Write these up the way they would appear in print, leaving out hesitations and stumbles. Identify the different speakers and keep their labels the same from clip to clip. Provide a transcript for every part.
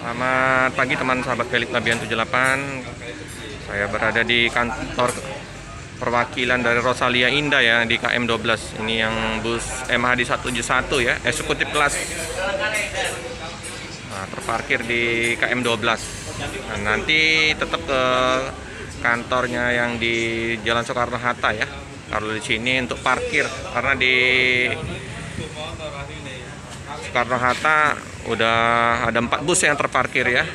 Speaker 1: Selamat pagi teman sahabat Felix Labian 78. Saya berada di kantor perwakilan dari Rosalia Indah ya, di KM 12. Ini yang bus MHD 171 ya, eksekutif kelas. Nah, terparkir di KM 12. Nah, nanti tetap ke kantornya yang di Jalan Soekarno-Hatta ya. Kalau di sini untuk parkir, karena di Soekarno-Hatta udah ada 4 bus yang terparkir ya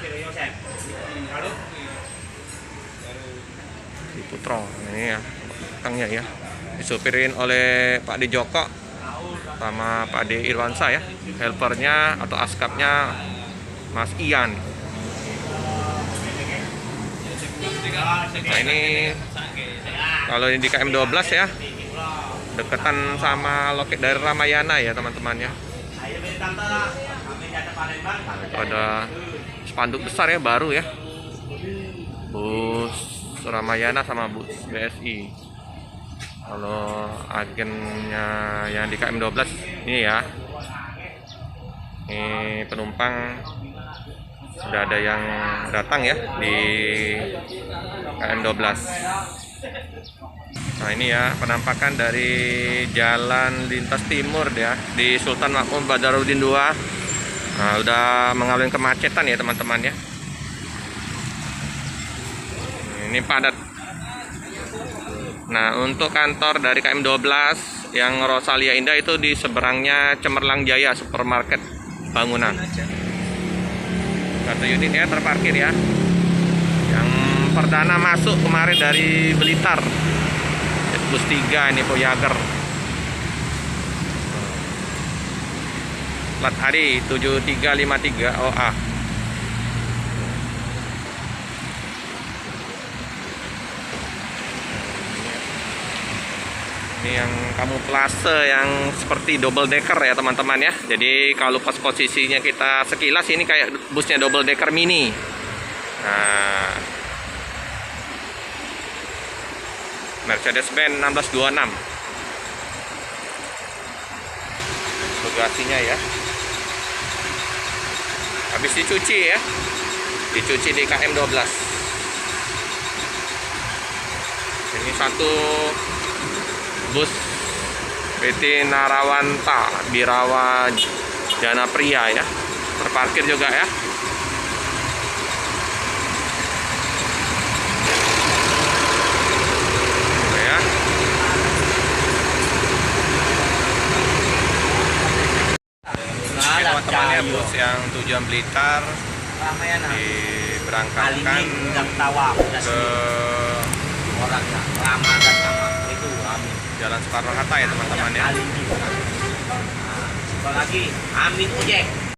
Speaker 1: di Putro. Ini ya belakangnya ya, disupirin oleh Pak D Joko sama Pak D Irwansa ya, helpernya atau askapnya Mas Ian. Nah, ini kalau ini di KM 12 ya, deketan sama loket dari Ramayana ya teman-teman ya. Itu ada spanduk besar ya, baru ya, bus Ramayana sama bus BSI. Kalau agennya yang di KM 12 ini ya, ini penumpang sudah ada yang datang ya di KM 12. Nah, ini ya penampakan dari jalan lintas timur ya, di Sultan Makmum Badarudin 2. Nah, udah mengalami kemacetan ya teman-teman ya. Ini padat. Nah, untuk kantor dari KM 12 yang Rosalia Indah itu di seberangnya Cemerlang Jaya Supermarket bangunan. Satu unit ya terparkir ya. Yang perdana masuk kemarin dari Blitar, bus 3 ini Voyager. Plat hari 7353 OA. Ini yang kamuflase yang seperti double decker ya teman-teman ya. Jadi kalau pas posisinya kita sekilas ini kayak busnya double decker mini. Nah, Mercedes-Benz 1626. Bagasinya ya, habis dicuci ya, dicuci di KM 12. Ini satu bus PT Narawanta Birawa Jana Pria ya, terparkir juga ya. Teman-temannya bus yang tujuan Blitar diberangkatkan ke Jalan Soekarno-Hatta ya teman-teman ya.
Speaker 2: Lagi Amin Ojek.